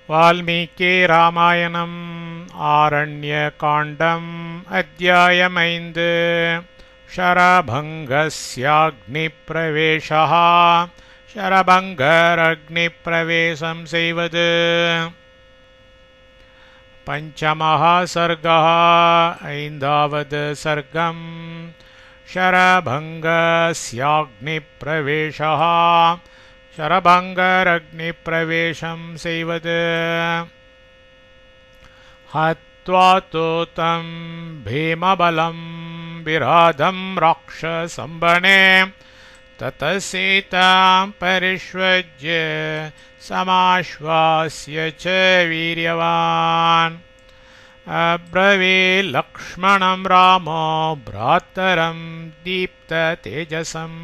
வால்மீகி ராமாயணம் ஆரண்ய காண்டம் அத்தியாயம் 5 ஷரபங்கஸ்யாக்னி பிரவேசः ஷரபங்கர் அக்னி பிரவேசம் செய்வது. பஞ்சமஹா சர்கः ஐந்தாவது சர்க்கம். ஷரபங்கஸ்யாக்னி பிரவேசः ஷரபங்கர் அக்னி பிரவேசம் செய்வது. ஹத்வா தூதம் பீமபலம் விராதம் ராக்ஷசம்பனே தத சீதாம் பரிஷ்வஜ்ய சமாஸ்வாஸ்ய ச வீரியவான். அப்ரவீத் லக்ஷ்மணம் ராமோ பிராத்தரம் தீப்த தேஜசம்.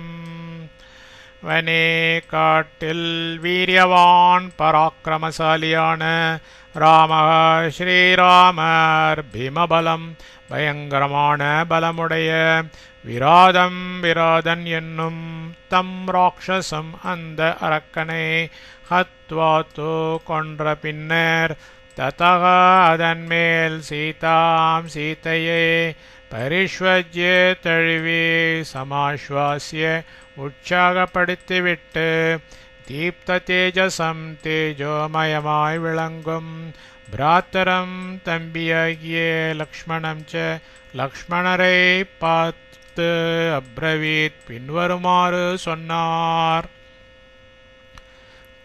வனே காட்டில் வீரியவான் பராக்கிரமசாலியான ராம ஸ்ரீராமர் பீமபலம் பயங்கரமான பலமுடைய விராதன் என்னும் தம் ராட்சசம் அந்த அரக்கனை ஹத்வாத்து கொன்ற பின்னர் ததக அதன் மேல் சீதையை பரிஷ்வஜ்ய தழுவி சமாஸ்வாஸ்ய உற்சாகப்படுத்திவிட்டு தீப்த தேஜசம் தேஜோமயமாய் விளங்கும் பிராத்தரம் தம்பியாகிய லக்ஷ்மணரை பார்த்து அப்ரவீத் பின்வருமாறு சொன்னார்.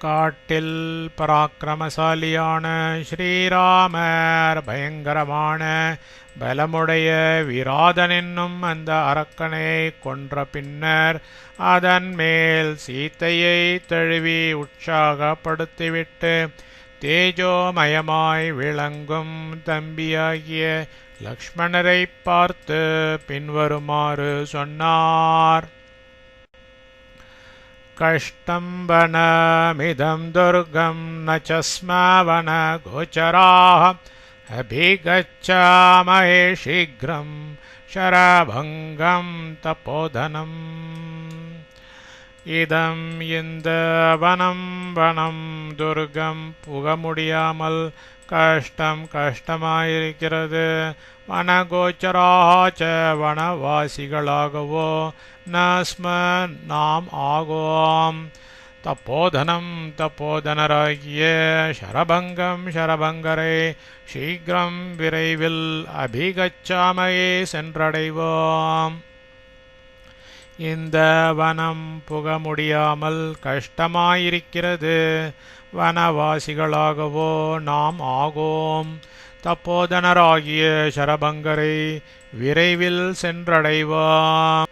காட்டில் பராக்கிரமசாலியான ஸ்ரீராமர் பயங்கரமான பலமுடைய விராதன் என்னும் அந்த அரக்கனை கொன்ற பின்னர் அதன் மேல் சீதையை தழுவி உற்சாகப்படுத்திவிட்டு தேஜோமயமாய் விளங்கும் தம்பியாகிய லக்ஷ்மணரை பார்த்து பின்வருமாறு சொன்னார். கஷ்டம் வனமிதம் துர்கம் ந ஸ்ம வன கோச்சராः அபிகச்சாமஹே சீக்ரம் ஷரபங்கம் தபோதனம். இதம் இந்த வனம் துர்கம் புக முடியாமல் கஷ்டமாயிருக்கிறது. வனகோச்சராச்ச வனவாசிகளாகவோ நஸ்ம நாம் ஆகோம். தப்போதனராகிய ஷரபங்கரை சீக்கிரம் விரைவில் அபிகச்சாமையே சென்றடைவோம். இந்த வனம் புக முடியாமல் கஷ்டமாயிருக்கிறது. வனவாசிகளாகவோ நாம் ஆகோம். தப்போதனராகிய ஷரபங்கரை விரைவில் சென்றடைவோம்.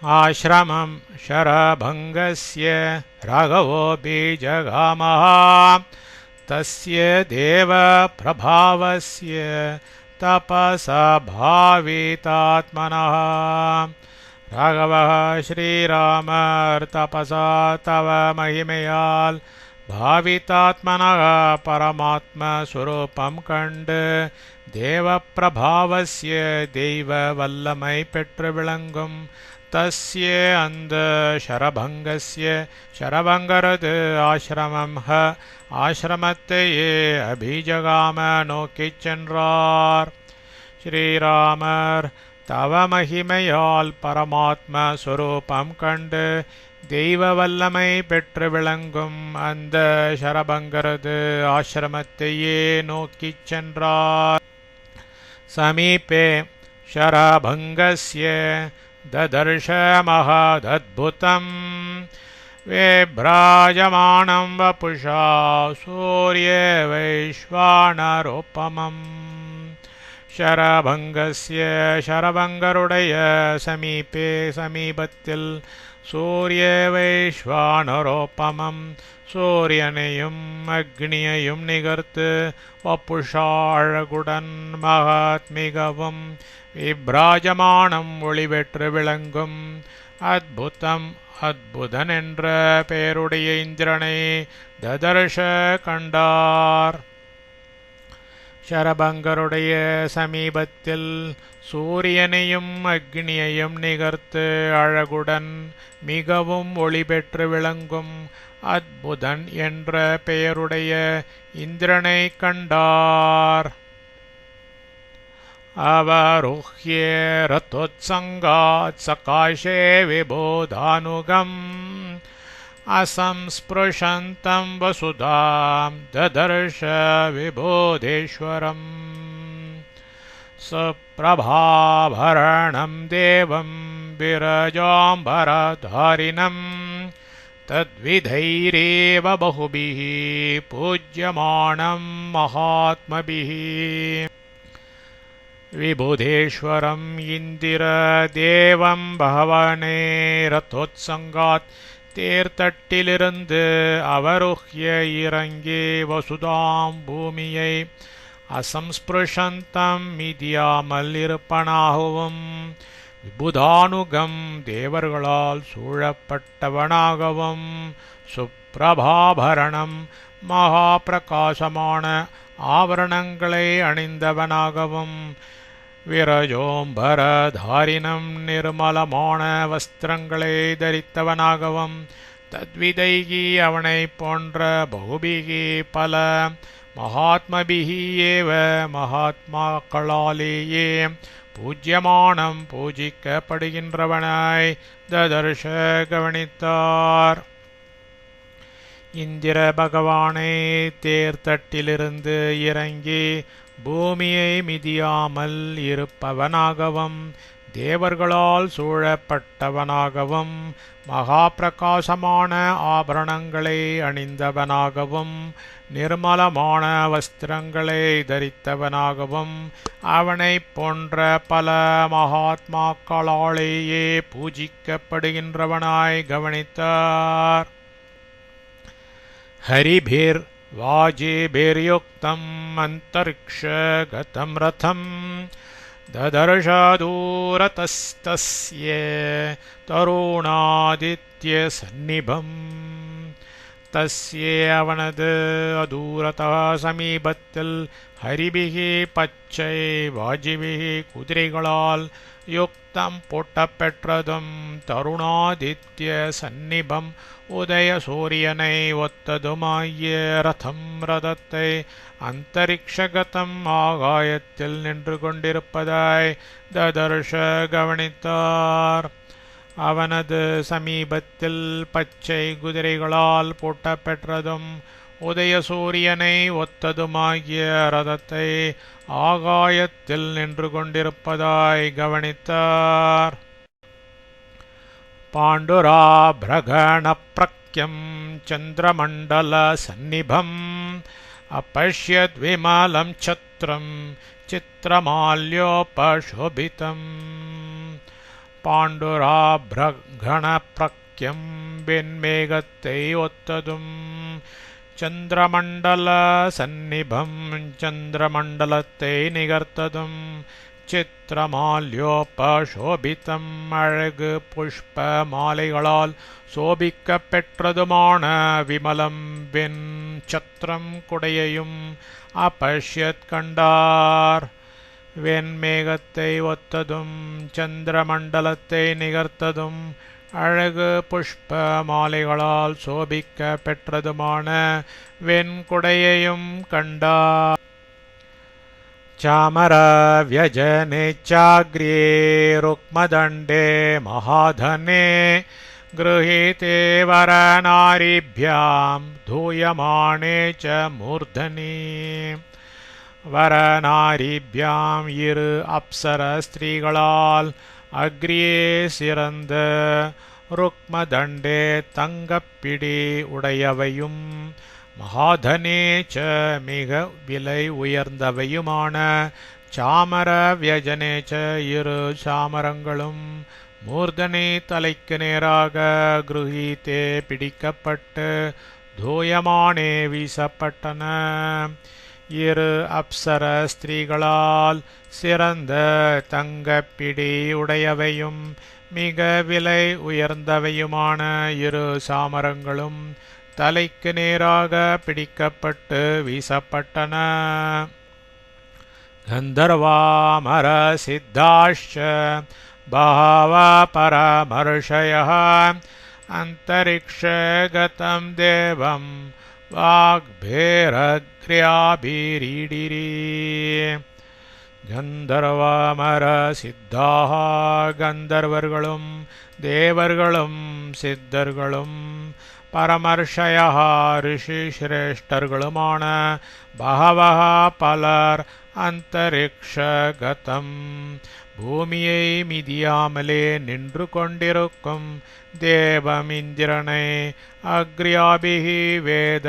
ஆஶ்ரமம் ஷரபங்கஸ்ய ராகவோ பீஜகாமஹ தஸ்ய தேவ பிரபாவஸ்ய தபஸா பாவிதாத்மனஹ. ராகவः ஸ்ரீராமர் தபசா தவ மகிமையால் பாவிதாத்மனः பரமாத்ம ஸ்வரூபம் கண்டு தேவ பிரபாவஸ்ய தெய்வ வல்லமை பெற்று விளங்கும் தஸ்ய அந்த ஷரபங்கரது ஆஶ்ரமம் ஆஶ்ரமத்தையே அபிஜகாம நோக்கிச் சென்றார். ஸ்ரீராமர் தவ மகிமையால் பரமாத்ம ஸ்வரூபம் கண்டு தெய்வ வல்லமை பெற்று விளங்கும் அந்த ஷரபங்கரது ஆஶ்ரமத்தையே நோக்கிச் சென்றார். சமீபே ஷரபங்கஸ்ய ததர்ஷ மஹதத்புதம் விப்ராஜமானம் வபுஷா சூரிய வைஸ்வானரோபமம். ஷரபங்கருடைய சமீபத்தில் சூரிய வைஸ்வானரோபமம் சூரியனையும் அக்னியையும் நிகர்த்து வப்புஷா அழகுடன் மகாத்மிகவும் விப்ராஜமானம் ஒளிபெற்று விளங்கும் அத்புதன் என்ற பெயருடைய இந்திரனை ததர்ஷ கண்டார். ஷரபங்கருடைய சமீபத்தில் சூரியனையும் அக்னியையும் நிகர்த்து அழகுடன் மிகவும் ஒளி பெற்று விளங்கும் அத்புதன் என்ற பெயருடைய இந்திரனை கண்டார். அவருஹ்ய ரதோத்சங்காத் சகாஷே விபோதானுகம் असंस्पृशन्तं वसुधां ददर्श विबोधेश्वरम्. सप्रभाभरणं देवं विरजाम्बरधारिणं तद्विधैरेव बहुभिः पूज्यमानं महात्मभिः. विबुधेश्वरम् इन्दिरदेवं भवने रथोत्सङ्गात् தேர்தட்டிலிருந்து அவருஹ்ய இறங்கி வசுதாம் பூமியை அசம்ஸ்பிருஷந்தம் மிதியாமல் இருப்பனாகவும் விபுதானுகம் தேவர்களால் சூழப்பட்டவனாகவும் சுப்பிரபாபரணம் மகா பிரகாசமான ஆபரணங்களை அணிந்தவனாகவும் விரஜோம்பரதாரினம் நிர்மலமான வஸ்திரங்களை தரித்தவனாகவும் தத்விதைகி அவனை போன்ற பகுபிகி பல மகாத்மபிகி ஏவ மகாத்மாக்களாலேயே பூஜ்யமானம் பூஜிக்கப்படுகின்றவனாய் ததர்ஷ கவனித்தார். இந்திர பகவானை தேர்தட்டிலிருந்து இறங்கி பூமியை மிதியாமல் இருப்பவனாகவும் தேவர்களால் சூழப்பட்டவனாகவும் மகா பிரகாசமான ஆபரணங்களை அணிந்தவனாகவும் நிர்மலமான வஸ்திரங்களை தரித்தவனாகவும் அவனை போன்ற பல மகாத்மாக்களாலேயே பூஜிக்கப்படுகின்றவனாய் கவனித்தார். ஹரிபிர் वाजेभिर्युक्तम् अन्तरिक्षगतं रथं ददर्श दूरतस्तस्य तरुणादित्यसन्निभम्. तस्य அவனது அதூரதா சமீபத்தில் ஹரிபிகி பச்சை வாஜிபிகி குதிரைகளால் யுக்தம் போட்டப்பெற்றதும் தருணாதித்ய சந்நிபம் உதய சூரியனை ஒத்ததுமாகிய ரதம் ரதத்தை அந்தரிக்ஷகதம் ஆகாயத்தில் நின்று கொண்டிருப்பதாய் ததர்ஷ கவனித்தார். அவனது சமீபத்தில் பச்சை குதிரைகளால் பூட்டப்பெற்றதும் உதய சூரியனை ஒத்ததுமாகிய ரதத்தை ஆகாயத்தில் நின்று கொண்டிருப்பதாய் கவனித்தார். பாண்டுராப்ரகணப்ரக்யம் சந்திரமண்டல சந்நிபம் अपश्यद्विमलं छत्रं चित्रमाल्योपशोभितं பாண்டுராப்ரகணப்ரக்யம் வெண்மேகத்தை ஒத்ததும் சந்திரமண்டல சந்நிபம் சந்திரமண்டலத்தை நிகர்த்ததும் சித்திரமால்யோபசோபிதம் அழகு புஷ்ப மாலைகளால் சோபிக்க பெற்றதுமான விமலம் வெண் சத்திரம் குடையையும் அபஷ்யத் கண்டார். வெண்மேகத்தை ஒத்ததும் சந்திரமண்டலத்தை நிகர்த்ததும் அழகு புஷ்ப மாலைகளால் சோபிக்க பெற்றதுமான வெண்குடையையும் கண்டார். चामर व्यजने चाग्र्ये रुक्मदण्डे महाधने गृहीते वरनारीभ्यां धूयमाने च मूर्धनि. वरनारीभ्यां இரு அப்சர ஸ்திரீகளால் அக்ரியே சிறந்த ருக்மதண்டே தங்கப்பிடி உடையவையும் மகாதனே ச மிக விலை உயர்ந்தவையுமான சாமர வியஜனே ச இரு சாமரங்களும் மூர்தனே தலைக்கு நேராக குருஹீத்தே பிடிக்கப்பட்டு தூயமானே வீசப்பட்டன. இரு அப்சர ஸ்திரீகளால் சிறந்த தங்கப்பிடி உடையவையும் மிக விலை உயர்ந்தவையுமான இரு சாமரங்களும் தலைக்கு நேராக பிடிக்கப்பட்டு வீசப்பட்டன. கந்தர்வாமர சித்தாஷ்ச பஹவ பரமர்ஷயः अन्तरिक्षगतं देवं वाग्भेरग्र्याभिरीडिरे கந்தர்வாமர சித்தாக கந்தர்வர்களும் தேவர்களும் சித்தர்களும் பரமர்ஷயா ரிஷி சிரேஷ்டர்களுமான பகவஹ பலர் அந்தரிக்ஷகதம் பூமியை மிதியாமலே நின்று கொண்டிருக்கும் தேவம் இந்திரனை அக்ரியாபிஹி வேத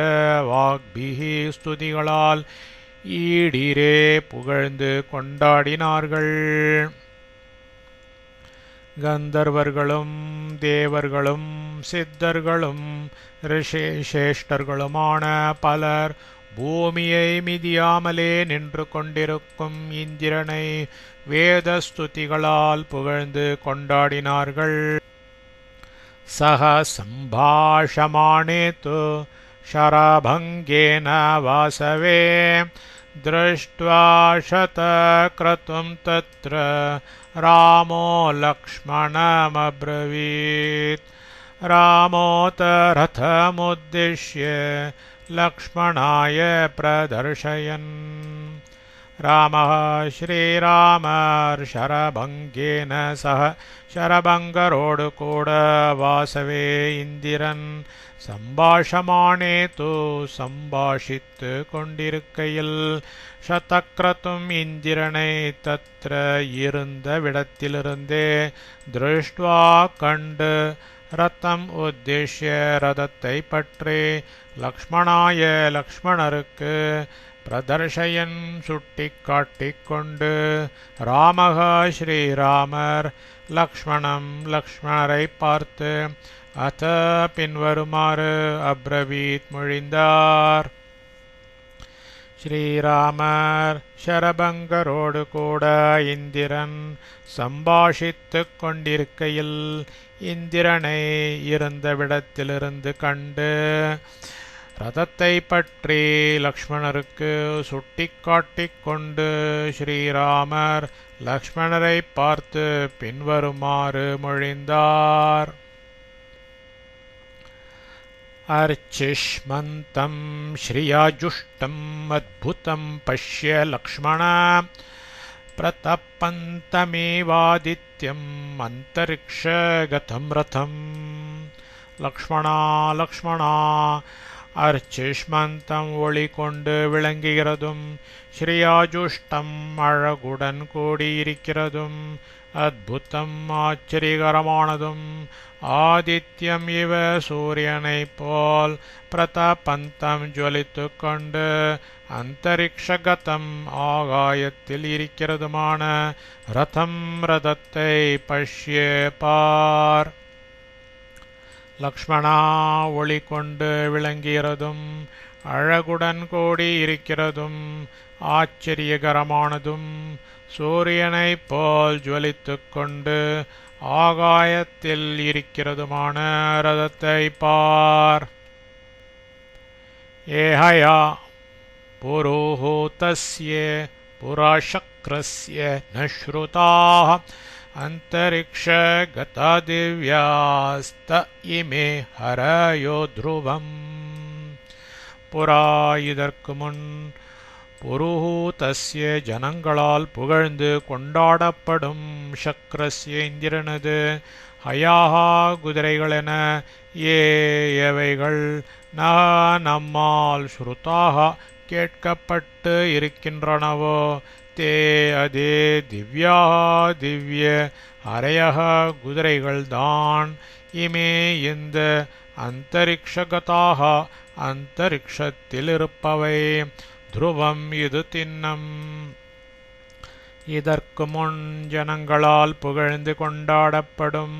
வாக்பிஹி ஸ்துதிகளால் ஈடிரே புகழ்ந்து கொண்டாடினார்கள். கந்தர்வர்களும் தேவர்களும் சித்தர்களும் ரிஷேஷ்டர்களுமான பலர் பூமியை மிதியாமலே நின்று கொண்டிருக்கும் இந்திரனை வேத ஸ்துதிகளால் புகழ்ந்து கொண்டாடினார்கள். சக சம்பாஷமானே து शरभङ्गेन वासवे दृष्ट्वा शतक्रतुं तत्र रामो लक्ष्मणमब्रवीत् रामोऽथ रथमुद्दिश्य लक्ष्मणाय प्रदर्शयन् रामः श्रीरामर्षरभङ्गेन सह शरभङ्गरोडु कूड वासवे इन्दिरन् சம்பாஷமானே தோ சம்பாஷித்து கொண்டிருக்கையில் சதக்ரதும் இந்திரனை தத்ர இருந்த விடத்திலிருந்தே திருஷ்டுவா கண்டு ரதம் உத்தேஷ்ய ரதத்தை பற்றி லக்ஷ்மணாய லக்ஷ்மணருக்கு பிரதர்ஷயன் சுட்டி காட்டிக் கொண்டு ராமக ஸ்ரீராமர் லக்ஷ்மணம் லக்ஷ்மணரை பார்த்து அத பின்வருமாறு அப்ரவீத் மொழிந்தார். ஸ்ரீராமர் ஷரபங்கரோடு கூட இந்திரன் சம்பாஷித்துக் கொண்டிருக்கையில் இந்திரனை இருந்தவிடத்திலிருந்து கண்டு ரதத்தை பற்றி லக்ஷ்மணருக்கு சுட்டிக்காட்டிக் கொண்டு ஸ்ரீராமர் லக்ஷ்மணரை பார்த்து பின்வருமாறு மொழிந்தார். अर्चिष्मन्तं श्रियाजुष्टम् अद्भुतं पश्य लक्ष्मण प्रतपन्तमेवादित्यम् अन्तरिक्षगतं रथम् लक्ष्मणा लक्ष्मणा अर्चिष्मन्तं ஒளிகொண்டு விளங்குகிறதும் ஸ்ரீயாஜுஷ்டம் அழகுடன் கூடியிருக்கிறதும் அத்புதம் ஆச்சரியகரமானதும் ஆதித்யம் இவ சூரியனைப் போல் பிரதபந்தம் ஜொலித்துக் கொண்டு அந்தரிக்ஷகதம் ஆகாயத்தில் இருக்கிறதுமான ரதம் ரதத்தை பஷ்ய பார். லக்ஷ்மணா ஒளி கொண்டு விளங்குகிறதும் அழகுடன் கூடி இருக்கிறதும் ஆச்சரியகரமானதும் சூரியனைப் போல் ஜொலித்துக் கொண்டு ஆகாயத்தில் இருக்கிறதுமான ரதத்தை பார். ஏஹயா புரோஹூதஸ்ய புராசக்ரஸ்ய நஸ்ருதாः அந்தரிக்ஷகதா திவ்யாஸ்த இமே ஹரயோ த்ருவம். புரா இதற்கு முன் புருஹூதஸ்ய ஜனங்களால் புகழ்ந்து கொண்டாடப்படும் சக்ரஸ்ய இந்திரனது ஹயாஹா குதிரைகளென எவைகள் நம்மால் ஸ்ருதாக கேட்கப்பட்டு இருக்கின்றனவோ தே அதே திவ்யா திவ்ய அரையக குதிரைகள்தான் இமே இந்த அந்தரிக்ஷகதாக அந்தரிக்ஷத்தில் இருப்பவை துருவம் இது திண்ணம். இதற்கு முன் ஜனங்களால் புகழ்ந்து கொண்டாடப்படும்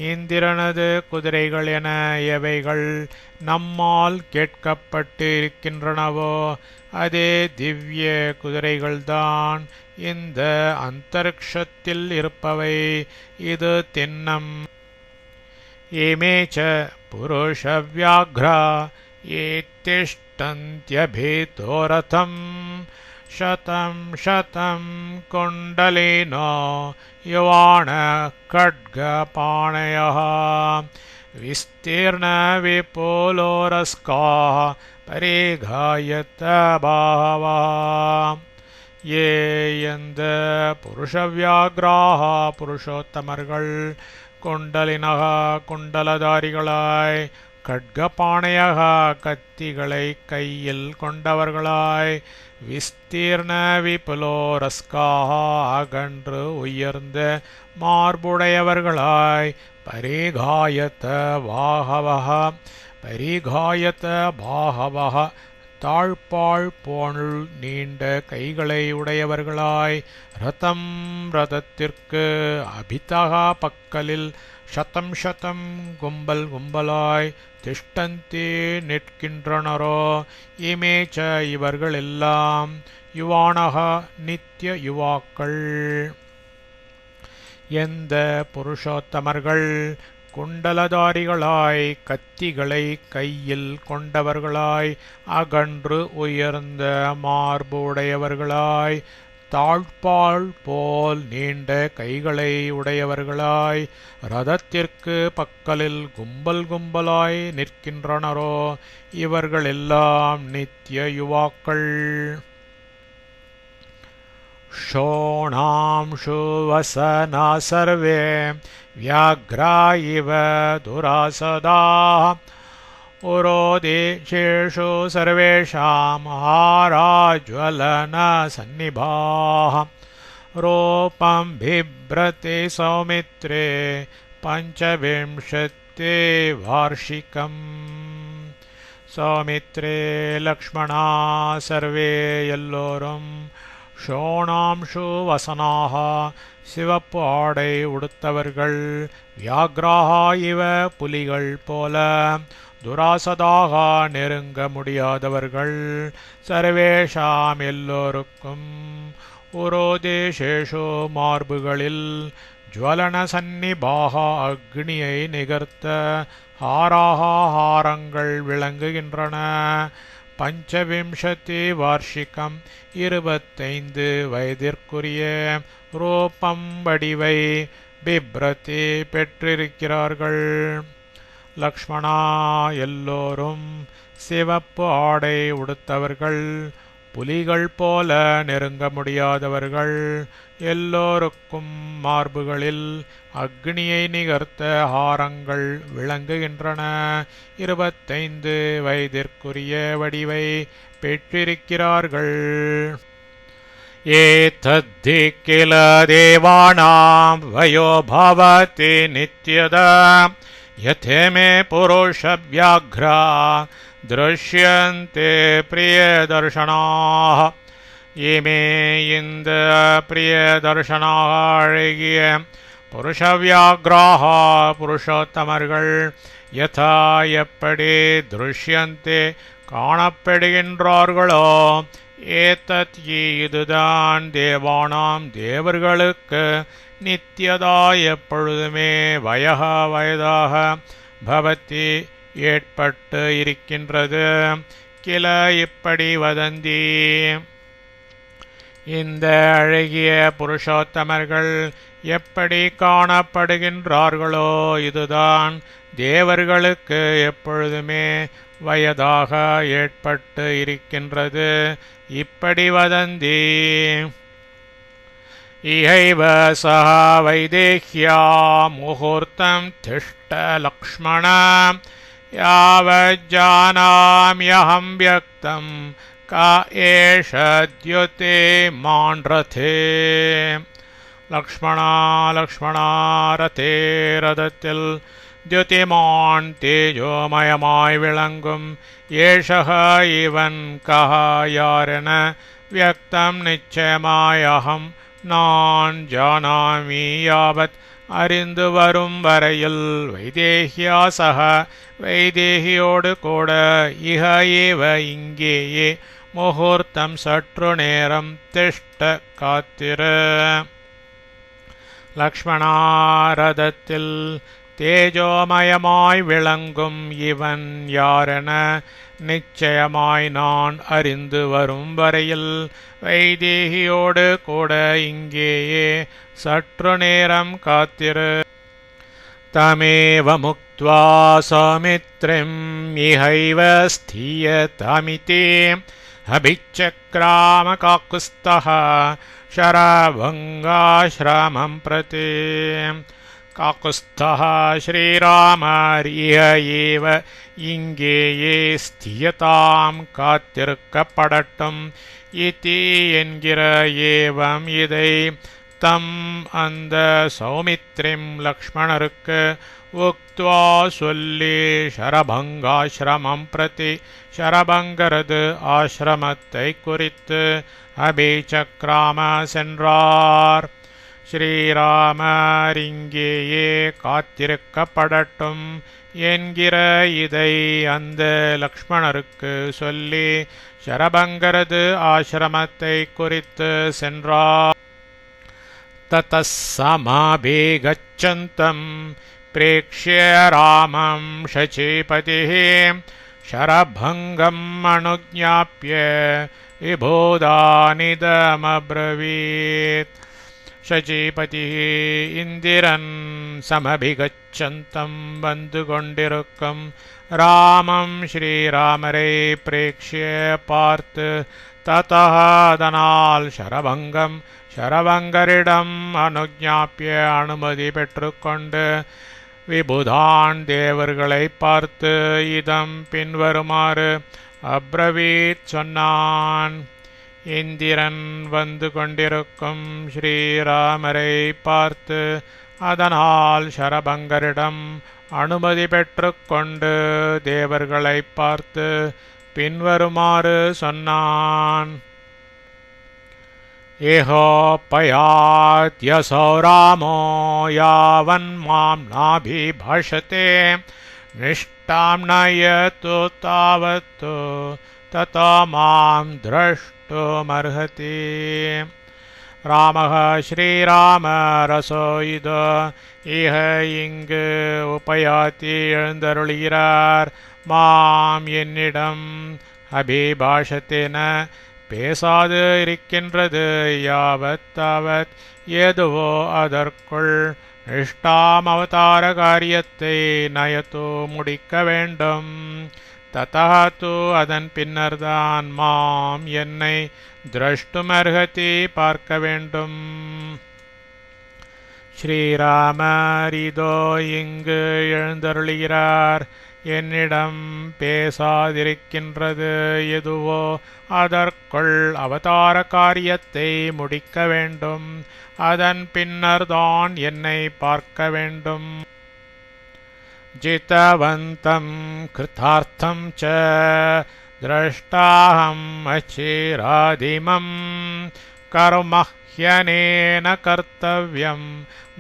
இந்திரனது குதிரைகள் என எவைகள் நம்மால் கேட்கப்பட்டு இருக்கின்றனவோ அதே திவ்ய குதிரைகள்தான் இந்த அந்தரிக்ஷத்தில் இருப்பவை இது திண்ணம். ஏமேச்ச புருஷ வியாக்ரா ஏத்திஷ்டந்த்யபேதோ ரதம் சதம் சதம் குண்டலினோ யுவான கட்கபாணயः विस्तीर्ण विपुलोरस्काः परिघायत बाहवः ये यந்த புருஷவியாகிராக புருஷோத்தமர்கள் குண்டலினக குண்டலதாரிகளாய் கட்கபாணையக கத்திகளை கையில் கொண்டவர்களாய் விஸ்தீர்ண விபுலோரஸ்காக அகன்று உயர்ந்த மார்புடையவர்களாய் பரிகாயத்த பாகவக தாழ்பாள் போனுள் நீண்ட கைகளை உடையவர்களாய் ரதத்திற்கு அபிதகா பக்கலில் சதம் கும்பலாய் திஷ்டந்தி நிற்கின்றனரோ இமேச்ச இவர்களெல்லாம் யுவானக நித்திய யுவாக்கள் எந்த புருஷோத்தமர்கள் குண்டலதாரிகளாய் கத்திகளை கையில் கொண்டவர்களாய் அகன்று உயர்ந்த மார்புடையவர்களாய் தாழ்பாள் போல் நீண்ட கைகளை உடையவர்களாய் ரதத்திற்கு பக்கலில் கும்பலாய் நிற்கின்றனரோ இவர்களெல்லாம் நித்திய யுவாக்கள் ஷோணாம்ஷு வசனா சர்வே வியாக்ரா இவ துராசதாः உரோதேஷேஷு சர்வேஷாம் ஆராஜ்வலன சந்நிபாः ரூபம் பிப்ரதி சௌமித்ரே பஞ்சவிம்சத்தி வார்ஷிகம் சௌமித்ரே லக்ஷ்மணா சர்வே எல்லோரும் ஷோணாம்ஷு வசனாக சிவப்பு ஆடை உடுத்தவர்கள் வியாக்ராஹா இவ புலிகள் போல துராசதாக நெருங்க முடியாதவர்கள் சர்வேஷாம் எல்லோருக்கும் உரோதேஷேஷு மார்புகளில் ஜுவலன சந்நிபாக அக்னியை நிகர்த்த ஹாரங்கள் விளங்குகின்றன பஞ்சவிம்சதி வார்ஷிகம் 25 வயதிற்குரிய ரூபம் வடிவை பிப்ரதி பெற்றிருக்கிறார்கள் லக்ஷ்மணா எல்லோரும் சிவப்பு ஆடை உடுத்தவர்கள் புலிகள் போல நெருங்க முடியாதவர்கள் எல்லோருக்கும் மார்புகளில் அக்னியை நிகர்த்த ஹாரங்கள் விளங்குகின்றன 25 வயதிற்குரிய வடிவை பெற்றிருக்கிறார்கள் ஏதத்தி கில தேவானாம் வயோ பவதி நித்யதா யதேமே புருஷ வியாக்ரா திருஷ்யந்தே பிரியதர்ஷனாः இமே இந்த பிரியதர்ஷனாக அழகிய புருஷவியாக்ராக புருஷோத்தமர்கள் யதா எப்படி திருஷ்யந்தே காணப்படுகின்றார்களோ ஏதத் இதுதான் தேவானாம் தேவர்களுக்கு நித்யதா எப்பொழுதுமே வயதாக பவதி ஏற்பட்டு இருக்கின்றது கில இப்படி வதந்தி இந்த அழகிய புருஷோத்தமர்கள் எப்படி காணப்படுகின்றார்களோ இதுதான் தேவர்களுக்கு எப்பொழுதுமே வயதாக ஏற்பட்டு இருக்கின்றது இப்படி வதந்தி இஹைவ சஹ வைதேஹ்யா முகூர்த்தம் திஷ்ட லக்ஷ்மண யாவஜ்ஜானாம்யஹம் வியக்தம் கா ஏஷ த்யுதே மான்ரதே லக்ஷ்மணா ரதே ரதத்தில் द्युतिमान् तेजोमयमाय विளங்கும் ஏஷக இவன் கஹ யாரென வியக்தம் நிச்சயமாயகம் நான் ஜானாமி யாவத் அறிந்து வரும் வரையில் வைதேகியா சக வைதேகியோடு கூட இஹ ஏவ இங்கேயே முகூர்த்தம் சற்று நேரம் திஷ்ட காத்திரு லக்ஷ்மணாரதத்தில் தேஜோமயமாய் விளங்கும் இவன் யாரென நிச்சயமாய் நான் அறிந்து வரும் வரையில் வைதேகியோடு கூட இங்கேயே சற்று நேரம் காத்திரு तमेव मुक्त्वा सौमित्रिम् इहैव स्थीयतामिति अभिचक्रामकाकुत्स्थः शरभङ्गाश्रमं प्रति। काकुत्स्थः श्रीरामर्य एव इङ्गेये स्थीयतां காத்திருக்கப்படட்டும் इति என்கிற ஏவம் இதை தம் அந்த சௌமித்ரிம் லக்ஷ்மணருக்கு உக்த்வா சொல்லி ஷரபங்காசிரமம் பிரதி ஷரபங்கரது ஆசிரமத்தை குறித்து அபிசக்ராம சென்றார். ஸ்ரீராமர் இங்கேயே காத்திருக்கப்படட்டும் என்கிற இதை அந்த லக்ஷ்மணருக்கு சொல்லி ஷரபங்கரது ஆசிரமத்தை குறித்து சென்றார். ततः समाभिगच्छन्तम् प्रेक्ष्य रामं शचीपतिः शरभङ्गम् अनुज्ञाप्य विबोधानिदमब्रवीत्. शचीपतिः इन्दिरन् समभिगच्छन्तम् வந்து கொண்டிருக்கும் ராமம் ஸ்ரீராமரை பிரேக்ஷ்ய பார்த்து ததः அதனால் ஷரபங்கம் ஷரபங்கரிடம் அனுஜ்ஞாப்பிய அனுமதி பெற்றுக்கொண்டு விபுதான் தேவர்களை பார்த்து இதம் பின்வருமாறு அப்ரவீத் சொன்னான். இந்திரன் வந்து கொண்டிருக்கும் ஸ்ரீராமரை பார்த்து அதனால் ஷரபங்கரிடம் அனுமதி பெற்றுக்கொண்டு தேவர்களை பார்த்து பின்வருமாறு சொன்னான். ஏகோபயாத்யசோ ராமோ யாவன்மாம் நாபிபாஷதே நிஷ்டாம் நயது தாவத்து ததா மாம் திரஷ்டுமர்ஹதி. ராமः ஸ்ரீராமரசோ இதோ இஹ இங்கு உபயாத்தி எழுந்தருளுகிறார். மாம் என்னிடம் அபிபாஷத்தேன பேசாது இருக்கின்றது. யாவத் தாவத் ஏதுவோ அதற்குள் நிஷ்டாம் அவதார காரியத்தை நயத்து முடிக்க வேண்டும். ததாத்து அதன் பின்னர்தான் மாம் என்னை திரஷ்டுமர்ஹதி பார்க்க வேண்டும். ஸ்ரீராமர் இதோ இங்கு எழுந்தருளுகிறார். என்னிடம் பேசாதிருக்கின்றது எதுவோ அதற்குள் அவதார காரியத்தை முடிக்க வேண்டும். அதன் பின்னர்தான் என்னை பார்க்க வேண்டும். ஜிதவந்தம் கிருதார்த்தம் ச திரஷ்டாஹம் அச்சிராதிமம் கர்மஹ்யனேன கர்த்தவ்யம்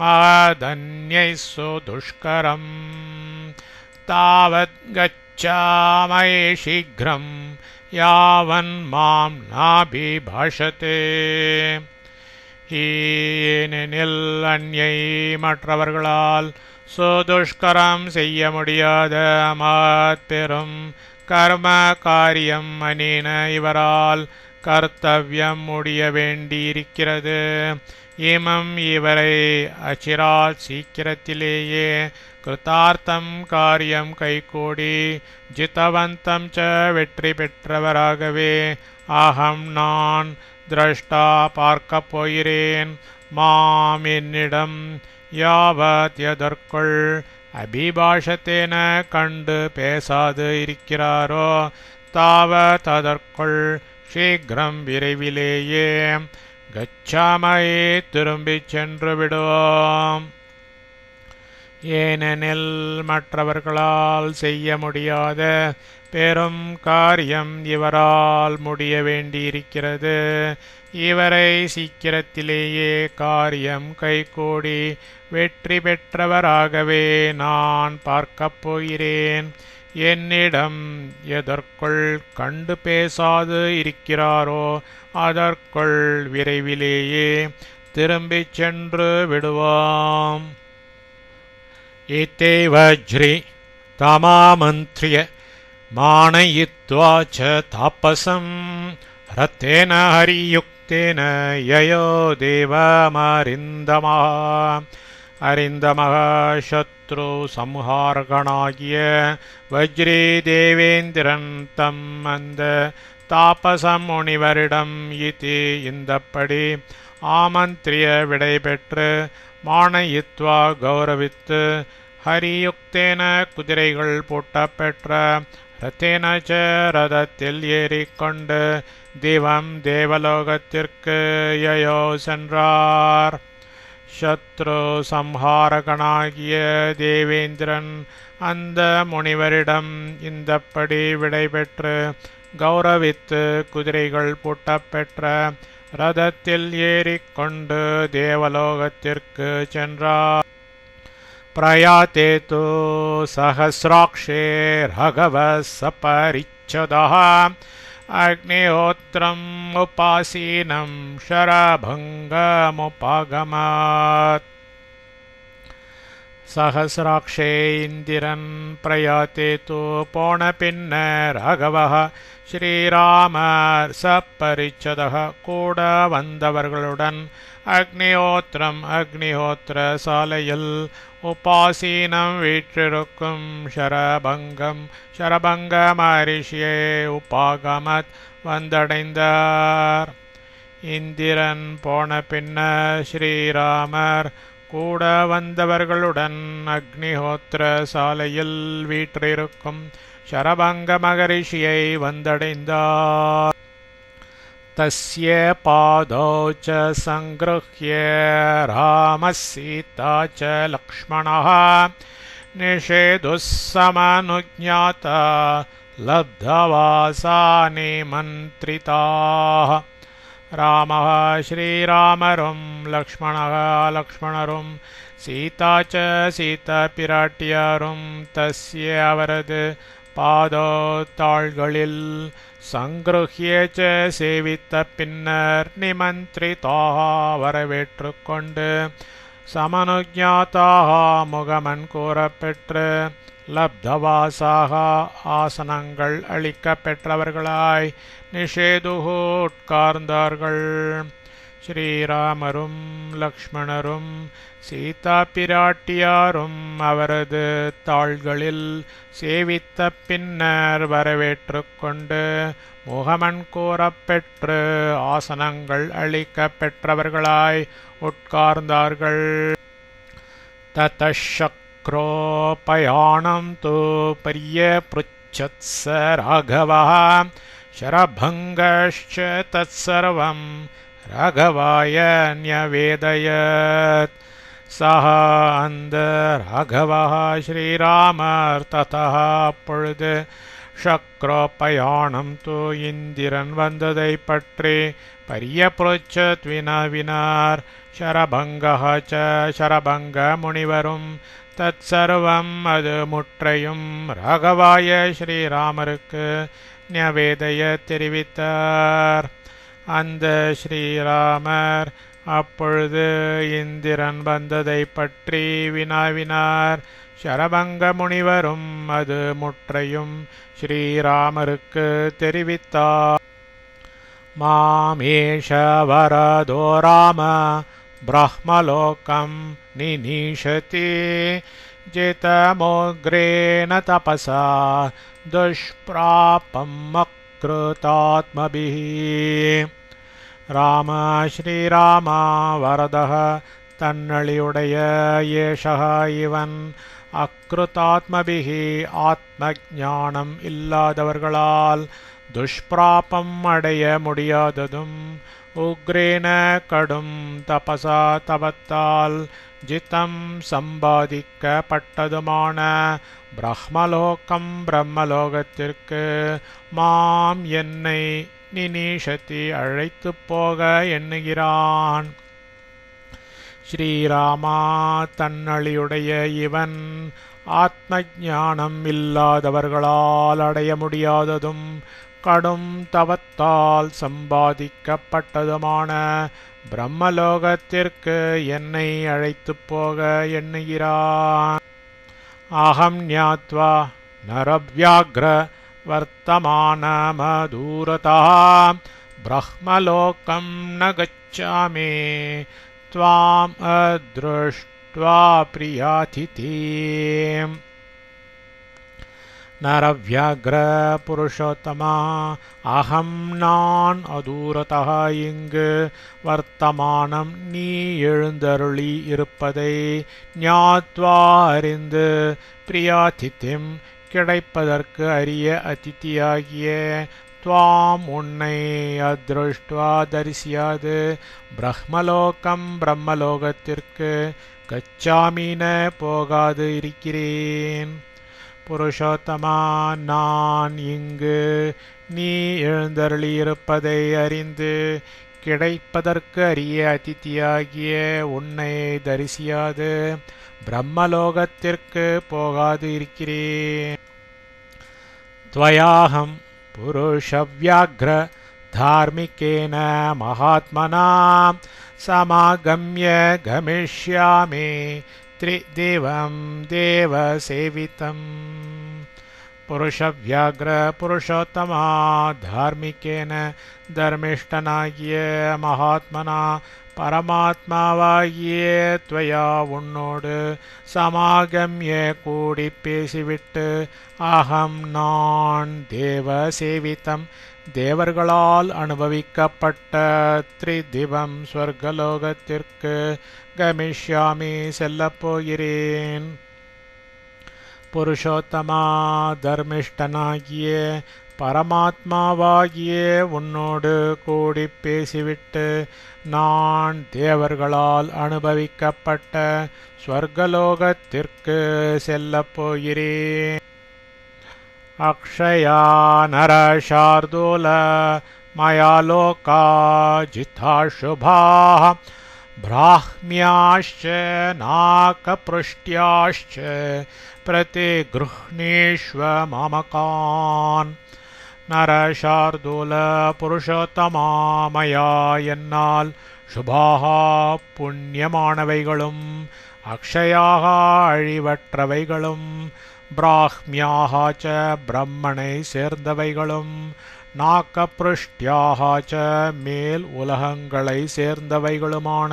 மதன்யை சுதுஷ்கரம். தாவத் கச்சாமயே சீக்ரம் யாவன் மாம் நாபிபாஷதே. ஏனெனில் அந்யை மற்றவர்களால் சுதுஷ்கரம் செய்ய முடியாத மாபெரும் கர்ம காரியம் அனேன இவரால் கர்த்தவ்யம் முடிய வேண்டியிருக்கிறது. இமம் இவரை அச்சிராத் சீக்கிரத்திலேயே கிருதார்த்தம் காரியம் கைகூடி ஜிதவந்தம் ச வெற்றி பெற்றவராகவே அகம் நான் திரஷ்டா பார்க்கப் போகிறேன். மாம் என்னிடம் யாவத் எதற்குள் அபிபாஷத்தேன கண்டு பேசாது இருக்கிறாரோ தாவத் அதற்குள் சீக்கிரம் விரைவிலேயே கச்சாமயே திரும்பிச் சென்று விடுவோம். ஏனெனில் மற்றவர்களால் செய்ய முடியாத பெரும் காரியம் இவரால் முடிய வேண்டியிருக்கிறது. இவரை சீக்கிரத்திலேயே காரியம் கைகூடி வெற்றி பெற்றவராகவே நான் பார்க்கப் போகிறேன். என்னிடம் எதற்குள் கண்டு பேசாது இருக்கிறாரோ அதற்குள் விரைவிலேயே திரும்பிச் சென்று விடுவோம். ஏதே வஜ்ரி தமாமந்த்ரிய மானயித்வா ச தாபசம் ரத்தேன ஹரியுக்தேன யயோ தேவமரிந்தமா அறிந்த மகாசத்ரு சம்ஹாரகனாகிய வஜ்ரே தேவேந்திரன் தம் அந்த தாபசம் முனிவரிடம் இதி இந்தப்படி ஆமந்திரிய விடை பெற்று மானயித்வா கௌரவித்து ஹரியுக்தேன குதிரைகள் பூட்டப்பெற்ற ரத்தேன ச ரதத்தில் ஏறிக்கொண்டு திவம் தேவலோகத்திற்கு யயோ சென்றார். சத்ரு சம்ஹாரகனாகிய தேவேந்திரன் அந்த முனிவரிடம் இந்தப்படி விடை பெற்று கௌரவித்து குதிரைகள் பூட்டப்பெற்ற ரதத்தில் ஏறிக்கொண்டு தேவலோகத்திற்கு சென்றார். பிரயாத்தே து சஹஸ்ராக்ஷே ரகவ சபரிச்சதः அக்னிஹோத்ரம் உபாசீனம் ஷரபங்கமுபாகமாத். சஹஸ்ராக்ஷே இந்திரன் பிரயாத்தே து போன பின்னர் ராகவः ஸ்ரீராமர் சப்பரிச்சதः கூட வந்தவர்களுடன் அக்னிஹோத்திரம் அக்னிஹோத்திர சாலையில் உபாசீனம் வீற்றிருக்கும் ஷரபங்க மகரிஷியை உபாகமத் வந்தடைந்தார். இந்திரன் போன பின்னர் ஸ்ரீராமர் கூட வந்தவர்களுடன் அக்னிஹோத்திர சாலையில் வீற்றிருக்கும் ஷரபங்க மகரிஷியை வந்தடைந்தார். தஸ்ய பாதௌ ச சங்கிருஹ்ய ராமः சீதா ச லக்ஷ்மணः நிஷேதுஸ்ஸமனுஜ்ஞாதா லப்தவாசானி மந்த்ரிதாः. ராமः ஸ்ரீராமரும் லக்ஷ்மணः லக்ஷ்மணரும் சீதா ச சீதா பிராட்டியாரும் தஸ்ய அவரது பாதோ தாள்களில் சங்கிருஹ்ய ச சேவித்த பின்னர் நிமந்திரிதாக வரவேற்று கொண்டு சமனுஜாதாக முகமன் கூறப்பெற்று லப்தவாசாக ஆசனங்கள் அளிக்க பெற்றவர்களாய் நிஷேதுகு உட்கார்ந்தார்கள். ஸ்ரீராமரும் லக்ஷ்மணரும் சீதா பிராட்டியாரும் அவரது தாள்களில் சேவித்த பின்னர் வரவேற்று கொண்டு முகமன் கூறப்பெற்று ஆசனங்கள் அளிக்க பெற்றவர்களாய் உட்கார்ந்தார்கள். ததக்ரோபயாணம் து பரியப்ருச்சத்ஸ ராகவः ஷரபங்கश्च தத்சர்வம் ராகவாய ன்யவேதயத். சஹ அந்த ராகவः ஸ்ரீராமர் ததः அப்பொழுது ஷக்ரோபயாணம் து இந்திரன் வந்ததை பற்றி பரியப்ருச்சத் வினாவினார். ஷரபங்கः ச ஷரபங்க முனிவரும் தத்சர்வம் அது முற்றையும் ராகவாய ஸ்ரீராமருக்கு ன்யவேதய தெரிவித்தார். அந்த ஸ்ரீராமர் அப்பொழுது இந்திரன் வந்ததை பற்றி வினாவினார். ஷரபங்க முனிவரும் அது முற்றையும் ஸ்ரீராமருக்கு தெரிவித்தார். மாமேஷ வரதோ ராம பிரம்மலோகம் நிநீஷதி ஜிதமோக்ரேன தபசா துஷ்பிராபம் அக்ருதாத்மபிஹி. ராம ஸ்ரீராம வரதः தன்னழியுடைய ஏஷக இவன் அக்ருதாத்மபிஹி ஆத்ம ஞானம் இல்லாதவர்களால் துஷ்பிராபம் அடைய முடியாததும் உக்ரேன கடும் தபசா தவத்தால் ஜிதம் சம்பாதிக்கப்பட்டதுமான பிரம்மலோகம் பிரம்மலோகத்திற்கு மாம் என்னை நிநீஷதி அழைத்து போக எண்ணுகிறான். ஸ்ரீராமா தன்னழியுடைய இவன் ஆத்ம ஞானம் இல்லாதவர்களால் அடைய முடியாததும் கடும் தவத்தால் சம்பாதிக்கப்பட்டதுமான பிரம்மலோகத்திற்கு என்னை அழைத்து போக எண்ணுகிறான். அகம் ஞாத்வா நரவ்யாக்ர வர்த்தமானமதூரதா பிரம்மலோகம் ந கச்சாமி த்வாம் அத்ருஷ்டோபி त्वा प्रियातिथीम् நரவ்யாக்ர புருஷோத்தமா அகம் நான் அதூரதः இங்கு வர்த்தமானம் நீ எழுந்தருளி இருப்பதை ஞாத்வா அறிந்து பிரியாதித்திம் கிடைப்பதற்கு அரிய அதிதியாகிய துவாம் உன்னை அதிருஷ்டுவா தரிசியாது பிரம்மலோகம் பிரம்மலோகத்திற்கு கச்சாமீன போகாது இருக்கிறேன். புருஷோத்தமா நான் இங்கு நீ எழுந்தருளியிருப்பதை அறிந்து கிடைப்பதற்கு அரிய அதிதியாகிய உன்னை தரிசியாது பிரம்மலோகத்திற்கு போகாது இருக்கிறேன். त्वयाहं पुरुषव्याघ्र धार्मिकेन महात्मना समागम्य गमिष्यामि त्रिदिवं देवसेवितम् पुरुषव्याघ्र पुरुषोत्तमा धार्मिकेन धर्मिष्ठनाகிய மகாத்மனா பரமாத்மாவாகிய துவயா உன்னோடு சமாகம்ய கூடி பேசிவிட்டு அகம் நான் தேவ சேவித்தம் தேவர்களால் அனுபவிக்கப்பட்ட த்ரிதிவம் ஸ்வர்கலோகத்திற்கு கமிஷ்யாமி செல்லப்போகிறேன். புருஷோத்தமா தர்மிஷ்டனாகிய பரமாத்மாவாகிய உன்னோடு கூடி பேசிவிட்டு நான் தேவர்களால் அனுபவிக்கப்பட்ட ஸ்வர்கலோகத்திற்கு செல்லப் போகிறேன். அக்ஷயா நர சார்தூல மயா லோகா ஜிதா சுபாः பிராஹ்மியாश्च நாகப்ருஷ்ட்யாश्च பிரதிகృహ்ணீஷ்வ மாமகான். நரசார்தூல புருஷோத்தமாமயா என்னால் சுபாகா புண்ணியமானவைகளும் அக்ஷயாக அழிவற்றவைகளும் பிராஹ்மியாக ச பிரம்மனை சேர்ந்தவைகளும் நாகப்ருஷ்ட்யாக ச மேல் உலகங்களை சேர்ந்தவைகளுமான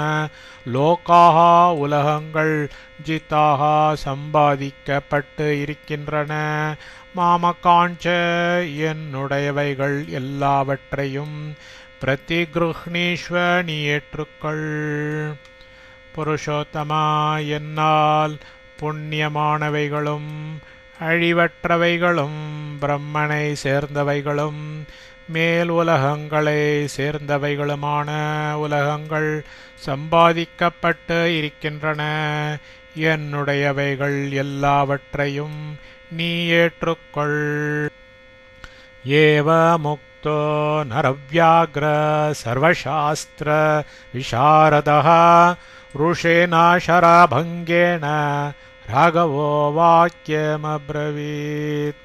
லோகாக உலகங்கள் ஜிதாக சம்பாதிக்கப்பட்டு இருக்கின்றன. மாமகாஞ்ச என்னுடையவைகள் எல்லாவற்றையும் பிரதிகృహ்ணீஷ்வ நீ ஏற்றுக்கொள். புருஷோத்தமா என்னால் புண்ணியமானவைகளும் அழிவற்றவைகளும் பிரம்மனை சேர்ந்தவைகளும் மேல் உலகங்களை சேர்ந்தவைகளுமான உலகங்கள் சம்பாதிக்கப்பட்டு இருக்கின்றன. என்னுடையவைகள் எல்லாவற்றையும் நீ ஏற்றுக்கொள். ஏவ முக்தோ நரவ்யாக்ர சர்வசாஸ்திர விசாரதः ருஷேன சரபங்கேன ராகவோ வாக்கியமப்ரவீத்.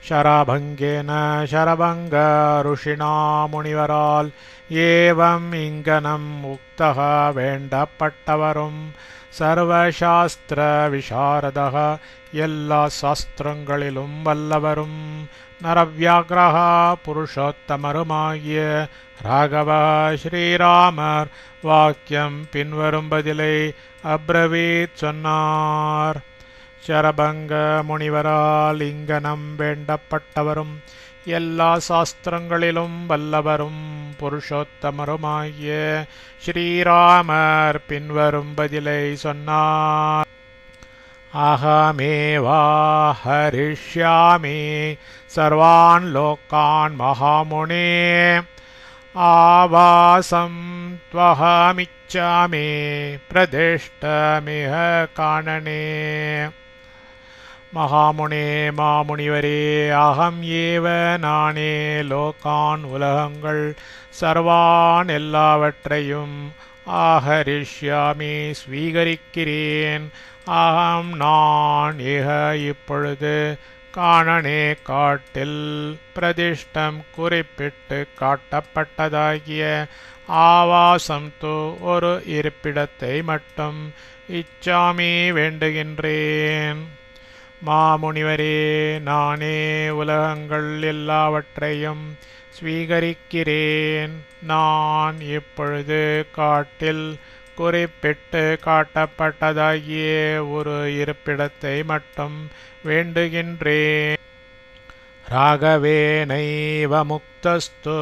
சரபங்கேன சரபங்க ருஷினா முனிவரால் ஏவம் இங்கனம் உக்தः வேண்டப்பட்டவரும் சர்வசாஸ்திர விசாரதः எல்லா சாஸ்திரங்களிலும் வல்லவரும் நரவ்யாக்ரஹ புருஷோத்தமருமாகிய ராகவ ஸ்ரீராமர் வாக்கியம் பின்வரும் பதிலை அப்ரவீத் சொன்னார். சரபங்க முனிவரால் இங்கனம் வேண்டப்பட்டவரும் எல்லா சாஸ்திரங்களிலும் வல்லவரும் புருஷோத்தமருமாகிய ஸ்ரீராமர் பின்வரும் பதிலை சொன்னார். அகமேவா ஹரிஷ்யாமி சர்வான் லோகான் மகாமுனே ஆவாசம் த்வஹமிச்சாமி பிரதிஷ்டமிஹ காணனே. மகாமுனே மாமுனிவரே அகம் ஏவ நானே லோகான் உலகங்கள் சர்வான் எல்லாவற்றையும் ஆஹரிஷ்யாமி ஸ்வீகரிக்கிறேன். அகம் நான் இஹ இப்பொழுது காணனே காட்டில் பிரதிஷ்டம் குறிப்பிட்டு காட்டப்பட்டதாகிய ஆவாசம் தோ ஒரு இருப்பிடத்தை மட்டும் இச்சாமி வேண்டுகின்றேன். மாமுனிவரே நானே உலகங்கள் எல்லாவற்றையும் ஸ்வீகரிக்கிறேன். நான் இப்பொழுது காட்டில் குறிப்பிட்டு காட்டப்பட்டதாகிய ஒரு இருப்பிடத்தை மட்டும் வேண்டுகின்றேன். ராகவேனைவ முக்தஸ்து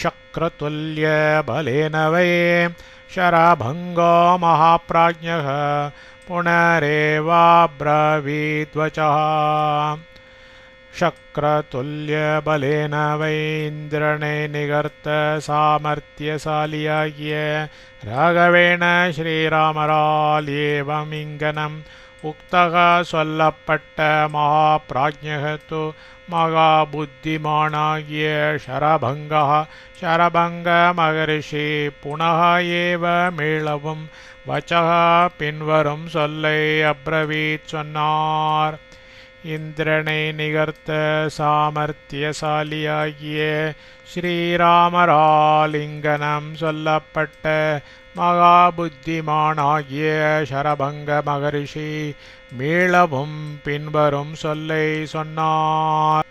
சக்ரதுல்ய பலேன வை शरभङ्गो महाप्राज्ञः पुनरेवाब्रवीद्वचः शक्रतुल्यबलेन वै इन्द्रने निगर्त सामर्थ्यशालियागिय राघवेण श्रीरामराल एवमिङ्गनम् उक्तः சொல்லப்பட்ட महाप्राज्ञः तु மகாபுத்திமானாகிய ஷரபங்கா ஷரபங்க மகரிஷி புனः ஏவ மீளவும் வச்சக பின்வரும் சொல்லை அப்ரவீத் சொன்னார். இந்திரனை நிகர்த்த சாமர்த்தியசாலியாகிய ஸ்ரீராமராலிங்கனம் சொல்லப்பட்ட மகாபுத்திமானாகிய ஷரபங்க மகரிஷி மீளவும் பின்வரும் சொல்லை சொன்னார்.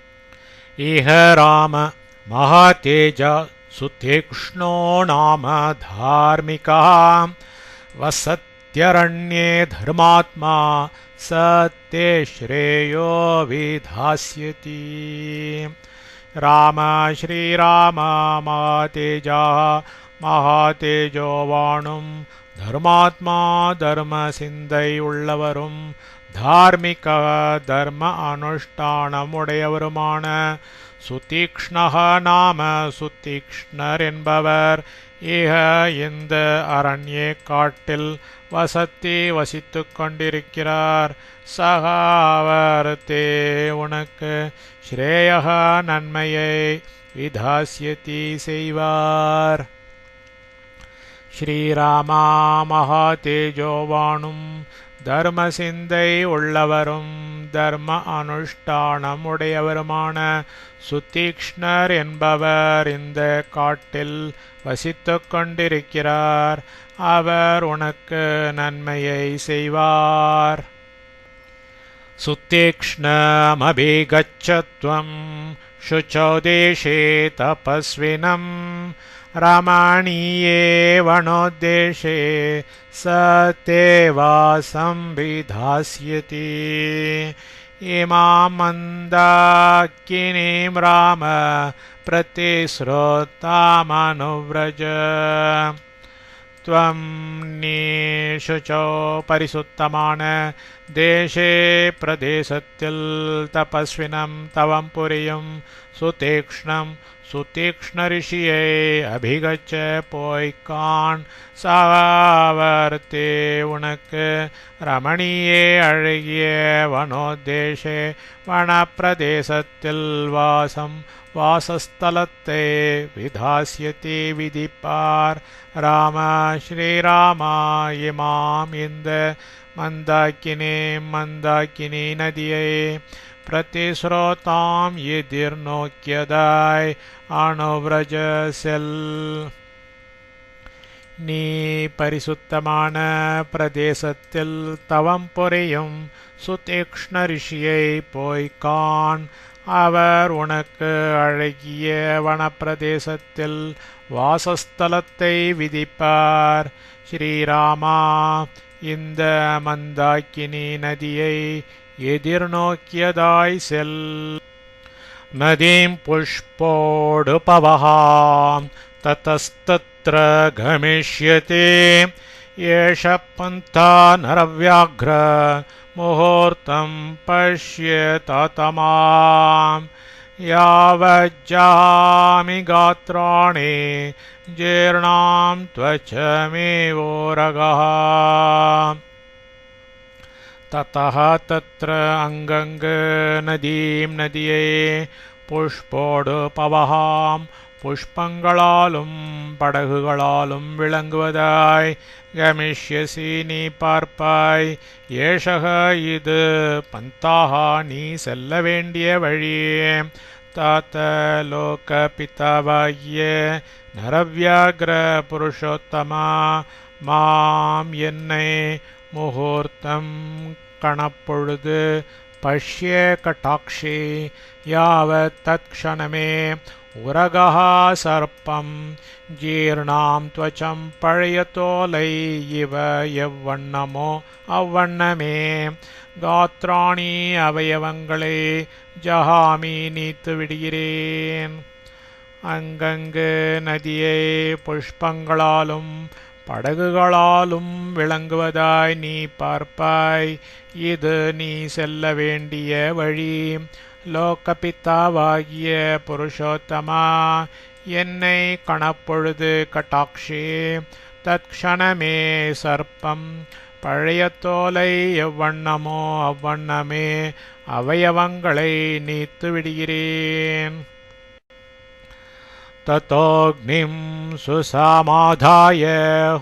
இஹ ராம மகாதேஜா சுதீக்ஷ்ணோ நாம தார்மிகா வசத்யரண்யே தர்மாத்மா சத்தே ஸ்ரேயோ விதாஸ்யதி. ராம ஸ்ரீராம மகாதேஜா மகாதேஜோவானும் தர்மாத்மா தர்ம சிந்தை உள்ளவரும் தார்மிக தர்ம அனுஷ்டானம் உடையவருமான சுதீக்ஷ்ணஹ நாம சுதீக்ஷ்ணர் என்பவர் இஹ இந்த அரண்யே காட்டில் வசத்தி வசித்து கொண்டிருக்கிறார். சக அவர் தே உனக்கு ஸ்ரேயஹ நன்மையை விதாஸ்யதி செய்வார். ஸ்ரீராமா மகாதேஜோவானும் தர்ம சிந்தை உள்ளவரும் தர்ம அனுஷ்டானம் உடையவருமான சுதீக்ஷ்ணர் என்பவர் இந்த காட்டில் வசித்து கொண்டிருக்கிறார். அவர் உனக்கு நன்மையை செய்வார். சுதீக்ஷ்ணமபிகச்சத்வம் शुचौ देशे तपस्विनं रमणीये वनोद्देशे स ते वासं विधास्यति। इमां मन्दाकिनीं राम प्रतिश्रोतामनुव्रज। त्वं निशुचौ परिसुत्तमान देशे प्रदेशत्तिल तपस्विनं तवं पुरियं सुतीक्ष्णं सुतीक्ष्णऋषिये अभिगच्छ पोय्कान् सावर्ते उनक्कु रमणीये अழகிய वनोद्देशे वनप्रदेशत्तिल वासं वासस्थलत्ते विधास्यति विधिपार। राम श्रीराम इमां इंद मंदाकिनी नदिये प्रतिश्रोतां எதிர்நோக்கியதாய் அனுவ்ரஜ செல்। நீ பரிசுத்தமான பிரதேசத்தில் தவம் புரியும் சுதீக்ஷ்ண ரிஷியை போய்கான். அவர் உனக்கு அழகிய வனப்பிரதேசத்தில் வாசஸ்தலத்தை விதிப்பார். ஸ்ரீராமா இந்த மந்தாக்கினி நதியை எதிர்நோக்கியதாய் செல்। நதீம் புஷ்போடுபவஹாம் ததஸ்தத்ர கமிஷ்யதே ஏஷ பந்தா நரவ்யாக்ர முகூர்த்தம் பஷ்யத தமாம்। யாவஜ்ஜாமி காத்ராணி ஜீர்ணாம் त्वचमेवोरगः। ततः तत्र अंगंग नदीं नदिये புஷ்போடுபவஹாம் புஷ்பங்களாலும் படகுகளாலும் விளங்குவதாய் கமிஷ்யசி நீ பார்ப்பாய்। ஏஷக இது பந்தாஹா நீ செல்ல வேண்டிய வழியே। தாத்த லோக பிதாவாகிய நரவ்யாக்ர புருஷோத்தமா மாம் என்னை முகூர்த்தம் கணப்பொழுது பஷ்ய கட்டாட்சி யாவத் தத்க்ஷணமே உரகः சர்ப்பம் ஜீர்ணாம் त्वचं பழைய தோலை இவ எவ்வண்ணமோ அவ்வண்ணமே காத்ராணி அவயவங்களே ஜஹாமி நீத்து விடுகிறேன். அங்கங்கு நதியை புஷ்பங்களாலும் படகுகளாலும் விளங்குவதாய் நீ பார்ப்பாய். இது நீ செல்ல வேண்டிய வழி. லோகபித்தாவாகிய புருஷோத்தமா, என்னை கணப்பொழுது கட்டாட்சி. தத்க்ஷணமே சர்ப்பம் பழைய தோலை எவ்வண்ணமோ அவ்வண்ணமே அவயவங்களை நீத்து விடுகிறேன். ततोऽग्निं सुसमाधाय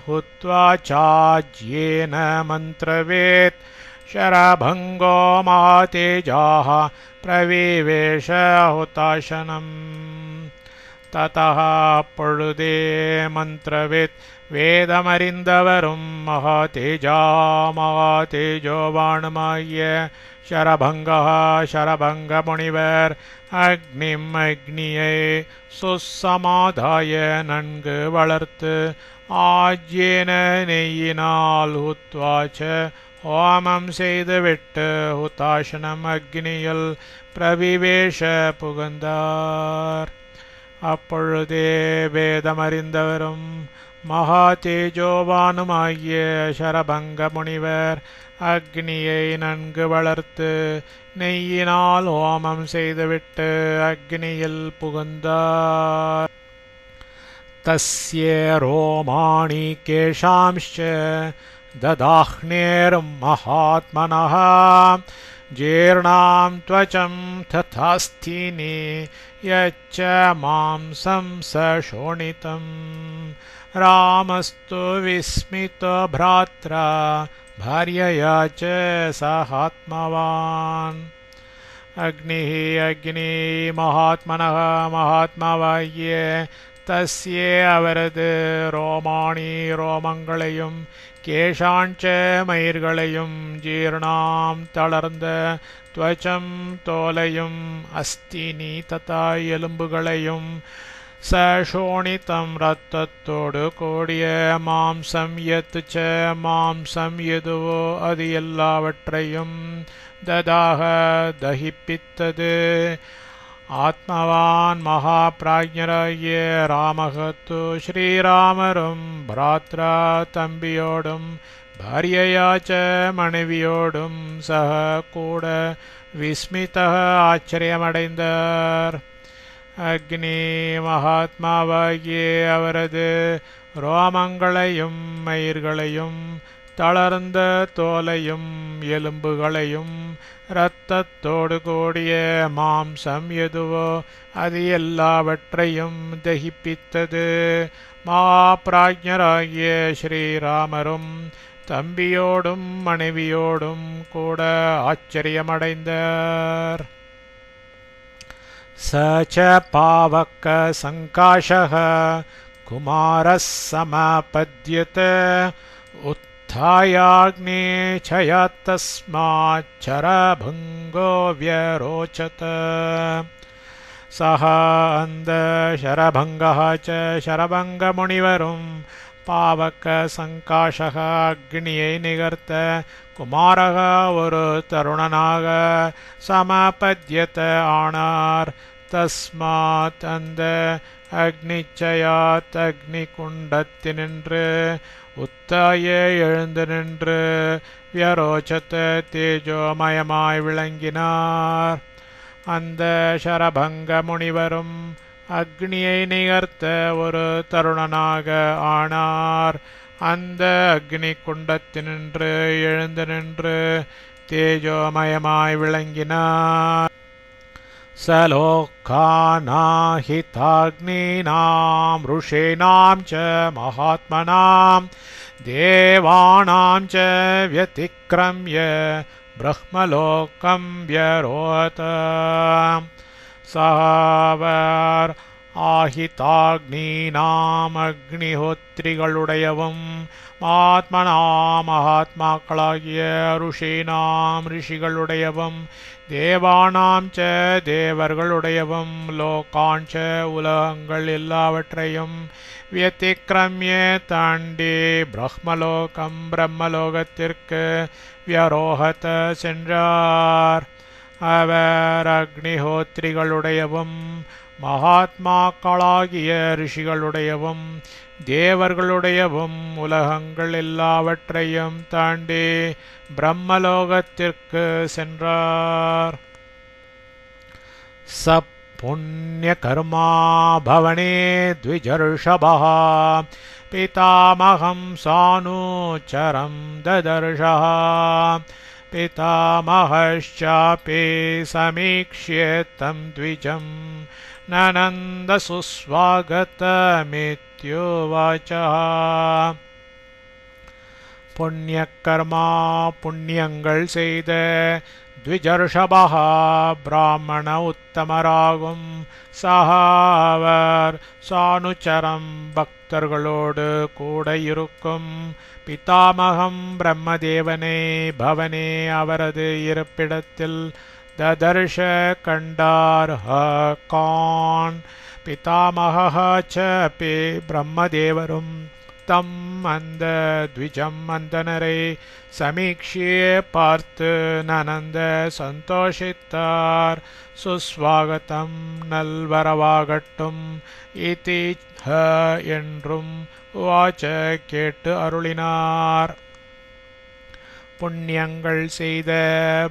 हुत्वा चाज्येन मन्त्रवेत् शरभङ्गो महातेजाः प्रविवेश हुताशनम्. ततः பொழுதே மந்திரவேத் வேதமறிந்தவரும் மகாதேஜோவானுமாகிய शरभङ्गः शरभङ्ग मुनिवर அக்னிம் அக்னியை சுசமாதாய நன்கு வளர்த்து ஆஜ்யேன நெய்யினால் ஹுத்வாச்ச ஹோமம் செய்துவிட்டு ஹுதாசனம் அக்னியில் பிரவிவேஷ புகுந்தார். அப்பொழுதே வேதமறிந்தவரும் மகா தேஜோவானுமாகிய சரபங்க முனிவர் அக்னியை நன்கு வளர்த்து நெய்யினால் ஹோமம் செய்துவிட்டு அக்னியில் புகுந்தார். தஸ்ய ரோமாணி கேஷாம்ச்ச ददाह्नेर्महात्मनः जीर्णां त्वचं तथास्थिनि यच्च मांसं सशोणितं रामस्तु विस्मितो भ्रात्रा भार्यया च सहात्मवान्. अग्निः अग्नि महात्मनः महात्मावाகிய தஸ்யே அவரது ரோமாணி ரோமங்களையும் கேஷாஞ்ச மயிர்களையும் ஜீர்ணாம் தளர்ந்த துவச்சம் தோலையும் அஸ்தினி ததா எலும்புகளையும் சஷோணிதம் இரத்தத்தோடு கூடிய மாம்சம் யத்துச்ச மாம்சம் எதுவோ அது எல்லாவற்றையும் ததாக தகிப்பித்தது. ஆத்மவான் மகாபிராஜ்ஞராகிய ராமகத்து ஸ்ரீராமரும் பிராத்ரா தம்பியோடும் பாரியையாச்ச மனைவியோடும் சக கூட விஸ்மித ஆச்சரியமடைந்தார். அக்னி மகாத்மாவாகிய அவரது ரோமங்களையும் மயிர்களையும் தளர்ந்த தோலையும் எலும்புகளையும் இரத்தத்தோடு கூடிய மாம்சம் எதுவோ அது எல்லாவற்றையும் தகிப்பித்தது. மகாபிராஜ்ஞராகிய ஸ்ரீராமரும் தம்பியோடும் மனைவியோடும் கூட ஆச்சரியமடைந்தார். ச ச பாவக சங்காஷः குமாரः சமபத்யதே उत्थायाग्ने छयात्तस्माच्छरभङ्गो व्यरोचत. सः अन्ध शरभङ्गः च शरभङ्गमुनिवरुं पावक சங்காஷக அக்னியை நிகர்த்த குமாரக ஒரு தருணனாக சமபத்யத ஆனார். தஸ்மாத் அந்த அக்னிச்சயாத் அக்னி குண்டத்தினின்று உத்தாய எழுந்து நின்று வியரோச்சத்த தேஜோமயமாய் விளங்கினார். அந்த சரபங்க முனிவரும் அக்னியை நிகர்த்த ஒரு தருணனாக ஆனார். அந்த அக்னி குண்டத்தினின்று எழுந்து நின்று தேஜோமயமாய் விளங்கினார். சலோகானாஹிதாக்னீனாம் ருஷேனாம் ச மகாத்மனாம் தேவானாம் ச வ்யதிக்ரம்ய பிரம்மலோகம் வ்யரோத. சஹவர் ஆஹிதாக்னீனாம் அக்னிஹோத்திரிகளுடையவும் மகாத்மாக்களாகிய ருஷீனாம் ரிஷிகளுடையவும் தேவானாம் ச தேவர்களுடையவும் லோகாஞ்ச உலகங்கள் எல்லாவற்றையும் வியதிக்ரம்ய தாண்டி பிரம்மலோகத்திற்கு வியரோகத சென்றார். அவர் அக்னிஹோத்திரிகளுடையவும் மகாத்மாக்களாகிய ரிஷிகளுடையவும் தேவர்களுடையவும் உலகங்கள் எல்லாவற்றையும் தாண்டி பிரம்மலோகத்திற்கு சென்றார். ச புண்ணியகர்மா பவனே த்விஜர்ஷபः பிதாமகம் சானுச்சரம் ததர்ஷः पितामहश्चापि समीक्ष्य तं द्विजं ननन्द सुस्वागतमित्युवाचः. புண்ணியகர்மா புண்ணியங்கள் செய்த த்விஜர்ஷபः பிராமண உத்தமராகும் சகாவர் சானுச்சரம் பக்தர்களோடு கூட இருக்கும் பிதாமகம் பிரம்மதேவனே பவனே அவரது இருப்பிடத்தில் ததர்ஷ கண்டார் கான். பிதாமகः ச பி பிரம்மதேவரும் தம் அந்த த்விஜம் அந்தனரை சமீக்ஷிய பார்த்து நனந்த சந்தோஷித்தார். சுஸ்வாகதம் நல்வரவாகட்டும் இதி ஹ என்றும் வாச்ச கேட்டு அருளினார். புண்ணியங்கள் செய்த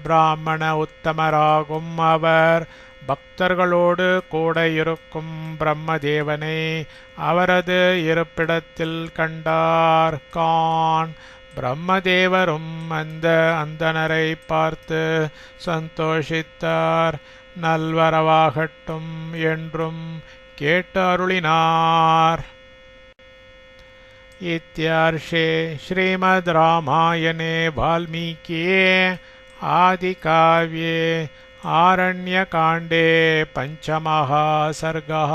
பிராமண உத்தமராகும் அவர் பக்தர்களோடு கூட இருக்கும் பிரம்மதேவனை அவரது இருப்பிடத்தில் கண்டார் கான். பிரம்மதேவரும் அந்த அந்தணரை பார்த்து சந்தோஷித்தார். நல்வரவாகட்டும் என்றும் கேட்டு அருளினார். इत्यार्षे श्रीमद् रामायणे वाल्मीकिये आदिकाव्ये आरण्यकाण्डे 5मः सर्गः।